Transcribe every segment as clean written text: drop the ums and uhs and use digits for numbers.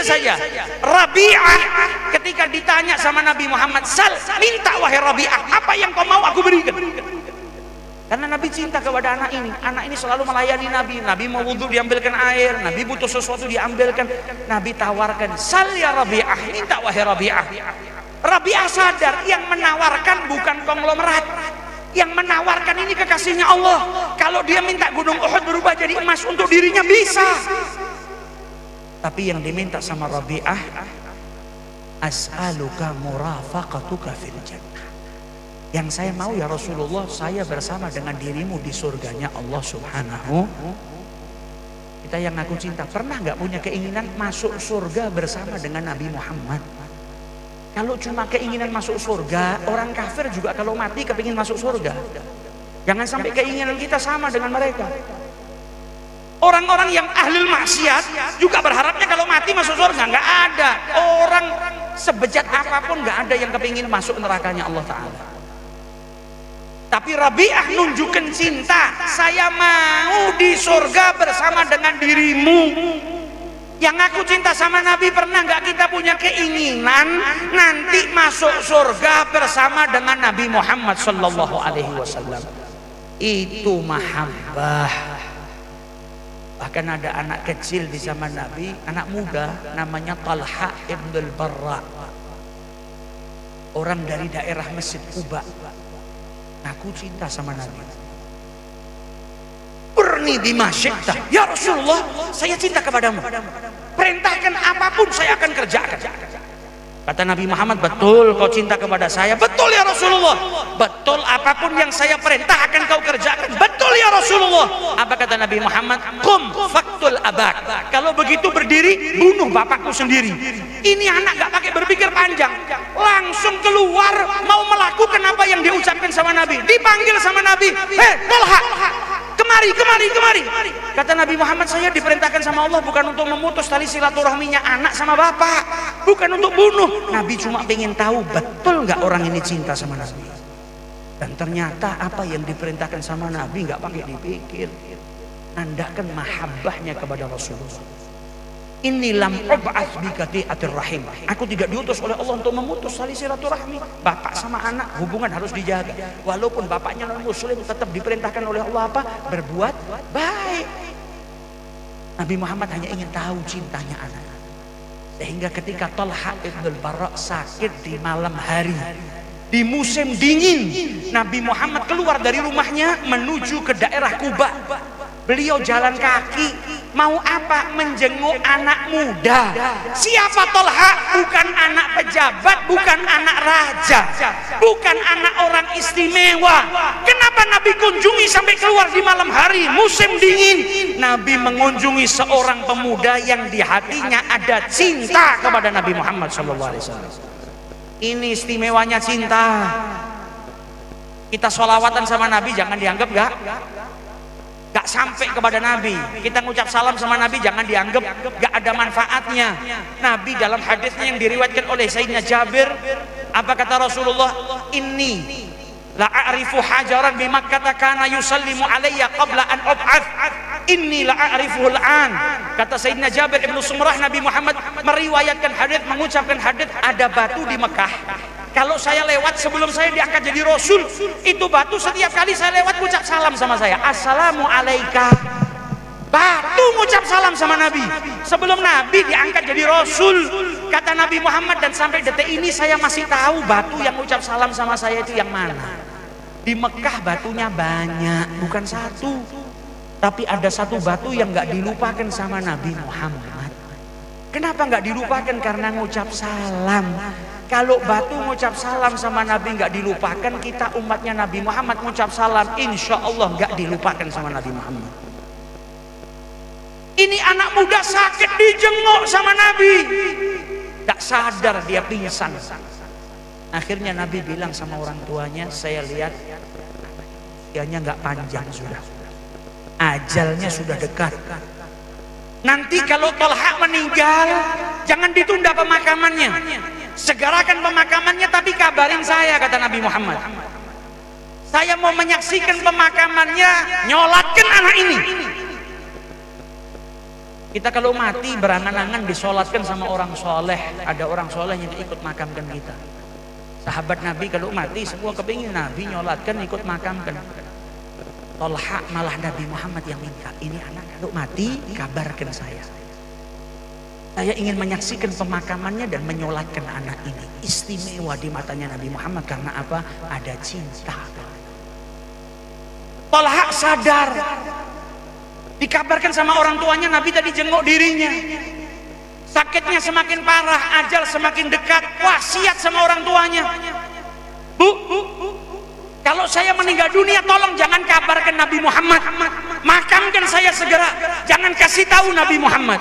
saja. Rabi'ah ketika ditanya sama Nabi Muhammad, "Sal, minta wahai Rabi'ah, apa yang kau mau aku berikan?" Karena Nabi cinta kepada anak ini. Anak ini selalu melayani Nabi. Nabi mau wudhu diambilkan air, Nabi butuh sesuatu diambilkan. Nabi tawarkan, "Sal ya Rabi'ah, minta wahai Rabi'ah." Rabi'ah sadar yang menawarkan bukan konglomerat. Yang menawarkan ini kekasihnya Allah. Kalau dia minta gunung Uhud berubah jadi emas untuk dirinya bisa. Tapi yang diminta sama Rabi'ah, "As'aluka murafaqatuka fil jannah." Yang saya mau ya Rasulullah, saya bersama dengan dirimu di surganya Allah Subhanahu. Kita yang ngaku cinta, pernah nggak punya keinginan masuk surga bersama dengan Nabi Muhammad? Kalau cuma keinginan masuk surga, orang kafir juga kalau mati kepingin masuk surga. Jangan sampai keinginan kita sama dengan mereka. Orang-orang yang ahli maksiat juga berharapnya kalau mati masuk surga. Nggak ada. Orang sebejat apapun nggak ada yang kepingin masuk nerakanya Allah Ta'ala. Tapi Rabi'ah nunjukkan cinta. Saya mau di surga bersama dengan dirimu. Yang aku cinta sama Nabi, pernah nggak kita punya keinginan nanti masuk surga bersama dengan Nabi Muhammad Sallallahu Alaihi Wasallam? Itu mahabbah. Bahkan ada anak kecil di zaman Nabi, anak muda namanya Talha ibn al-Barra, orang dari daerah Masjid Quba. Aku cinta sama Nabi. Berni di masjidta, ya Rasulullah, saya cinta kepadamu. Perintahkan apapun saya akan kerjakan. Kata Nabi Muhammad, "Betul kau cinta kepada saya?" "Betul ya Rasulullah." "Betul, apapun yang saya perintah akan kau kerjakan." "Betul ya Rasulullah." Apa kata Nabi Muhammad? "Qum faktul abak." Kalau begitu berdiri, bunuh bapakku sendiri. Ini anak gak pakai berpikir panjang, langsung keluar mau melakukan apa yang diucapkan sama Nabi. Dipanggil sama Nabi, "Hei Talha, kemari, kemari, kemari." Kata Nabi Muhammad, "Saya diperintahkan sama Allah bukan untuk memutus tali silaturahminya anak sama bapak, bukan untuk bunuh." Nabi cuma pengen tahu betul nggak orang ini cinta sama Nabi. Dan ternyata apa yang diperintahkan sama Nabi nggak pakai dipikir, nandakan mahabbahnya kepada Rasulullah. "Inni lam ub'ats biqati'atir rahim." Aku tidak diutus oleh Allah untuk memutus tali silaturahmi. Bapak sama anak hubungan harus dijaga. Walaupun bapaknya non muslim, tetap diperintahkan oleh Allah apa? Berbuat baik. Nabi Muhammad hanya ingin tahu cintanya anak. Sehingga ketika Talha ibn al-Barra sakit di malam hari, di musim dingin, Nabi Muhammad keluar dari rumahnya menuju ke daerah Quba. Beliau jalan kaki, mau apa? Menjenguk anak muda. Siapa Talha? Bukan anak pejabat, bukan anak raja, bukan anak orang istimewa. Kenapa Nabi kunjungi sampai keluar di malam hari, musim dingin? Nabi mengunjungi seorang pemuda yang di hatinya ada cinta kepada Nabi Muhammad SAW. Ini istimewanya cinta. Kita sholawatan sama Nabi jangan dianggap gak sampai kepada Nabi. Kita ngucap salam sama Nabi jangan dianggap gak ada manfaatnya. Nabi dalam hadisnya yang diriwayatkan oleh Sayyidina Jabir, apa kata Rasulullah? "Inni la a'rifu hajaran bi Makkah kana yusallimu alayya qabla an ub'ats. Inni la a'rifuhu al-an." Kata Sayyidina Jabir Ibnu Sumrah, Nabi Muhammad meriwayatkan hadis, mengucapkan hadis, ada batu di Mekah. Kalau saya lewat sebelum saya diangkat jadi Rasul, itu batu setiap kali saya lewat ucap salam sama saya, "Assalamu alaika." Batu ngucap salam sama Nabi sebelum Nabi diangkat jadi Rasul. Kata Nabi Muhammad, dan sampai detik ini saya masih tahu batu yang ucap salam sama saya itu yang mana. Di Mekah batunya banyak, bukan satu, tapi ada satu batu yang gak dilupakan sama Nabi Muhammad. Kenapa gak dilupakan? Karena ngucap salam. Kalau batu ngucap salam sama Nabi nggak dilupakan, kita umatnya Nabi Muhammad ngucap salam, insya Allah nggak dilupakan sama Nabi Muhammad. Ini anak muda sakit dijenguk sama Nabi, nggak sadar dia pingsan. Akhirnya Nabi bilang sama orang tuanya, "Saya lihat usianya nggak panjang sudah, ajalnya sudah dekat. Nanti kalau Talha meninggal, jangan ditunda pemakamannya. Segerakan pemakamannya, tapi kabarin saya," kata Nabi Muhammad. "Saya mau menyaksikan pemakamannya, nyolatkan anak ini." Kita kalau mati berangan-angan disolatkan sama orang soleh, ada orang soleh yang ikut makamkan kita. Sahabat Nabi kalau mati semua kepingin Nabi nyolatkan ikut makamkan. Tolha malah Nabi Muhammad yang minta, ini anak kalau mati kabarkan saya. Saya ingin menyaksikan pemakamannya dan menyolatkan anak ini. Istimewa di matanya Nabi Muhammad karena apa? Ada cinta. Tolha sadar. Dikabarkan sama orang tuanya Nabi tadi jenguk dirinya. Sakitnya semakin parah, ajal semakin dekat. Wasiat sama orang tuanya. Bu, kalau saya meninggal dunia tolong jangan kabarkan Nabi Muhammad. Makamkan saya segera. Jangan kasih tahu Nabi Muhammad.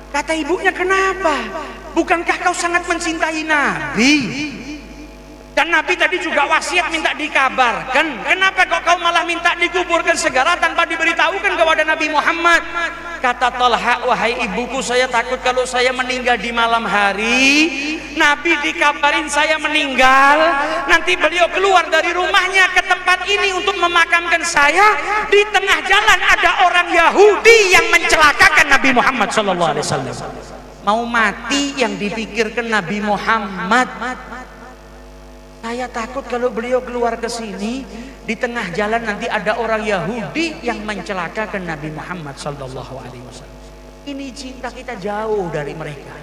Kata ibunya, kenapa? Bukankah kau sangat mencintai Nabi? Dan Nabi tadi juga wasiat minta dikabarkan. Kenapa kok kau malah minta dikuburkan segera tanpa diberitahukan kepada Nabi Muhammad? Kata Talha, wahai ibuku, saya takut kalau saya meninggal di malam hari, Nabi dikabarin saya meninggal, nanti beliau keluar dari rumahnya ke tempat ini untuk memakamkan saya. Di tengah jalan ada orang Yahudi yang mencelakakan Nabi Muhammad SAW. Mau mati yang dipikirkan Nabi Muhammad. Saya takut kalau beliau keluar ke sini, di tengah jalan nanti ada orang Yahudi yang mencelakakan Nabi Muhammad sallallahu alaihi wasallam. Ini cinta kita jauh dari mereka.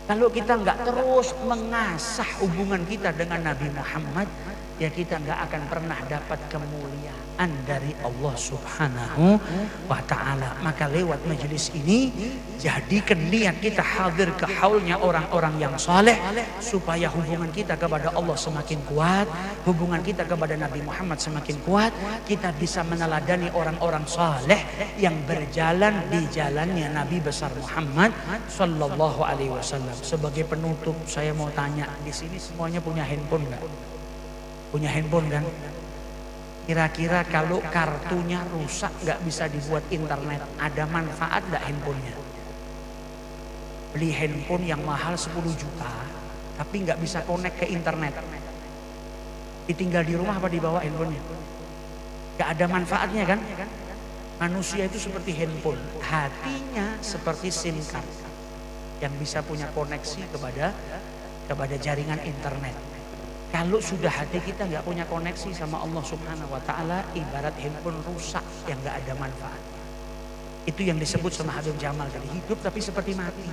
Kalau kita nggak terus mengasah hubungan kita dengan Nabi Muhammad, ya kita nggak akan pernah dapat kemuliaan dari Allah Subhanahu wa ta'ala. Maka lewat majelis ini jadikan niat kita hadir ke haulnya orang-orang yang saleh, supaya hubungan kita kepada Allah semakin kuat, hubungan kita kepada Nabi Muhammad semakin kuat. Kita bisa meneladani orang-orang saleh yang berjalan di jalannya Nabi besar Muhammad sallallahu alaihi wasallam. Sebagai penutup saya mau tanya, di sini semuanya punya handphone nggak? Punya handphone kan? Kira-kira kalau kartunya rusak nggak bisa dibuat internet, ada manfaat nggak handphonenya? Beli handphone yang mahal 10 juta tapi nggak bisa connect ke internet, ditinggal di rumah apa dibawa handphonenya? Nggak ada manfaatnya kan? Manusia itu seperti handphone, hatinya seperti SIM card yang bisa punya koneksi kepada jaringan internet. Kalau sudah hati kita nggak punya koneksi sama Allah Subhanahu wa ta'ala, ibarat handphone rusak yang nggak ada manfaat. Itu yang disebut sama Habib Jamal tadi, hidup tapi seperti mati.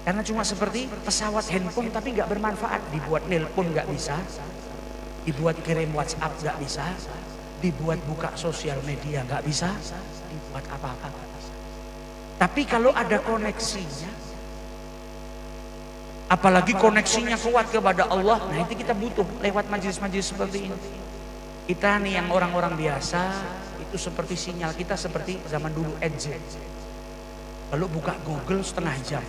Karena cuma seperti pesawat handphone tapi nggak bermanfaat. Dibuat nelpon nggak bisa, dibuat kirim WhatsApp nggak bisa, dibuat buka sosial media nggak bisa, dibuat apa-apa nggak bisa. Tapi kalau ada koneksinya, apalagi koneksinya kuat kepada Allah, nah itu kita butuh lewat majelis-majelis seperti ini. Kita nih yang orang-orang biasa, itu seperti sinyal kita seperti zaman dulu EDZ. Lalu buka Google setengah jam,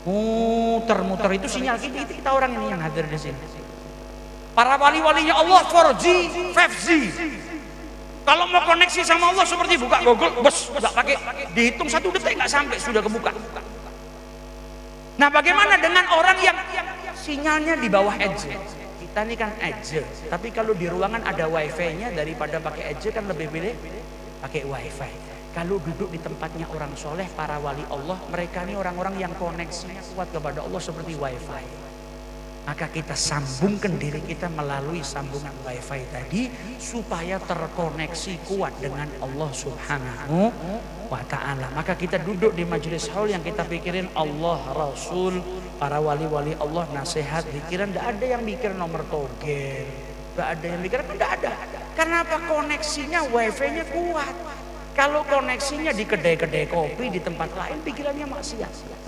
muter-muter, itu sinyal kita, itu kita orang ini yang hadir di sini. Para wali-walinya Allah 4G, 5G. Kalau mau koneksi sama Allah seperti buka Google, bos, nggak pakai dihitung 1 detik nggak sampai sudah kebuka. Nah, bagaimana dengan orang yang sinyalnya di bawah EDZ? Kita ini kan EDZ, tapi kalau di ruangan ada wifi-nya, daripada pakai EDZ kan lebih pilih pakai wifi. Kalau duduk di tempatnya orang soleh, para wali Allah, mereka ini orang-orang yang koneksinya kuat kepada Allah seperti wifi. Maka kita sambungkan diri kita melalui sambungan wifi tadi, supaya terkoneksi kuat dengan Allah Subhanahu wa ta'ala. Maka kita duduk di majelis haul yang kita pikirin Allah, Rasul, para wali-wali Allah, nasihat, pikiran. Tidak ada yang mikir nomor togel, tidak ada yang mikir, tidak ada. Karena apa? Koneksinya wifi-nya kuat. Kalau koneksinya di kedai-kedai kopi, di tempat lain, pikirannya maksiat.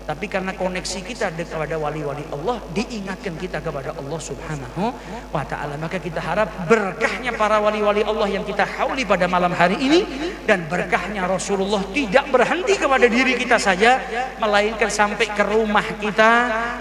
Tapi karena koneksi kita kepada wali-wali Allah, diingatkan kita kepada Allah Subhanahu wa ta'ala. Maka kita harap berkahnya para wali-wali Allah yang kita hauli pada malam hari ini, dan berkahnya Rasulullah tidak berhenti kepada diri kita saja, melainkan sampai ke rumah kita,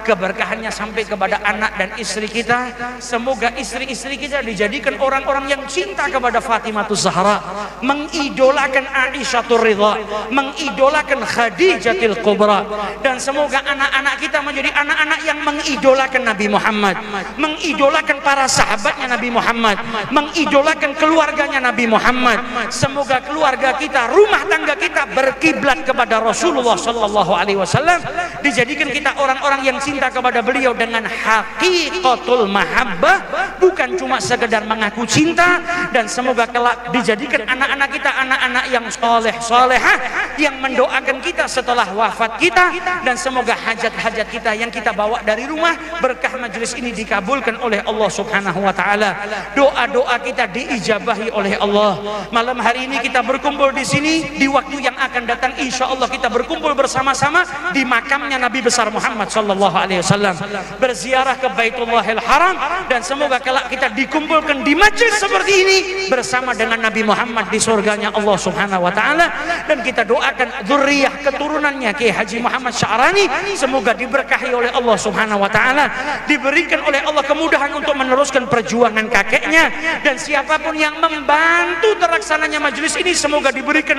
keberkahannya sampai kepada anak dan istri kita. Semoga istri-istri kita dijadikan orang-orang yang cinta kepada Fatimatus Zahra, mengidolakan Aisyatur Ridha, mengidolakan Khadijatul Kubra, dan dan semoga anak-anak kita menjadi anak-anak yang mengidolakan Nabi Muhammad, mengidolakan para sahabatnya Nabi Muhammad, mengidolakan keluarganya Nabi Muhammad. Semoga keluarga kita, rumah tangga kita berkiblat kepada Rasulullah sallallahu alaihi wasallam, dijadikan kita orang-orang yang cinta kepada beliau dengan haqiqatul mahabbah, bukan cuma sekedar mengaku cinta. Dan semoga kelak dijadikan anak-anak kita anak-anak yang soleh solehah, yang mendoakan kita setelah wafat kita. Dan semoga hajat-hajat kita yang kita bawa dari rumah berkah majelis ini dikabulkan oleh Allah subhanahu wa ta'ala, doa-doa kita diijabahi oleh Allah. Malam hari ini kita berkumpul di sini, di waktu yang akan datang insya Allah kita berkumpul bersama-sama di makamnya Nabi besar Muhammad sallallahu alaihi wasallam, berziarah ke Baitullahil Haram. Dan semoga kelak kita dikumpulkan di majelis seperti ini bersama dengan Nabi Muhammad di surganya Allah subhanahu wa ta'ala. Dan kita doakan zuriyah keturunannya Kiai Haji Muhammad Sya'rani semoga diberkahi oleh Allah subhanahu wa ta'ala, diberikan oleh Allah kemudahan untuk meneruskan perjuangan kakeknya. Dan siapapun yang membantu terlaksananya majelis ini semoga diberikan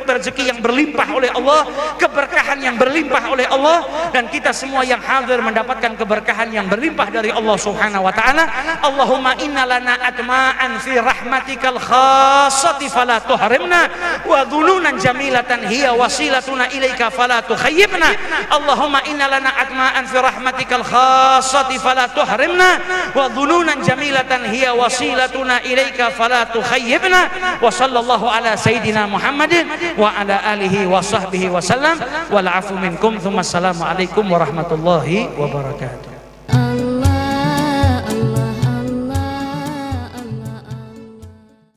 rezeki yang berlimpah oleh Allah, keberkahan yang berlimpah oleh Allah. Dan kita semua yang hadir mendapatkan keberkahan yang berlimpah dari Allah subhanahu wa ta'ala. Allahumma inna lana atma'an fi rahmatikal khassati fala tuhrimna, wa dhununan jamilatan hiya wasilatuna ilaika fala tukhayyibna. Allahumma inna lana atma'an fi rahmatikal khassati fala tuhrimna, wa dhununan jamilatan hiya wasilatuna ilaika fala tukhayyibna. Wa sallallahu ala sayyidina Muhammadin wa ala alihi wa sahbihi wa sallam. Wal afu minkum. Thumma assalamu alaikum warahmatullahi wabarakatuh.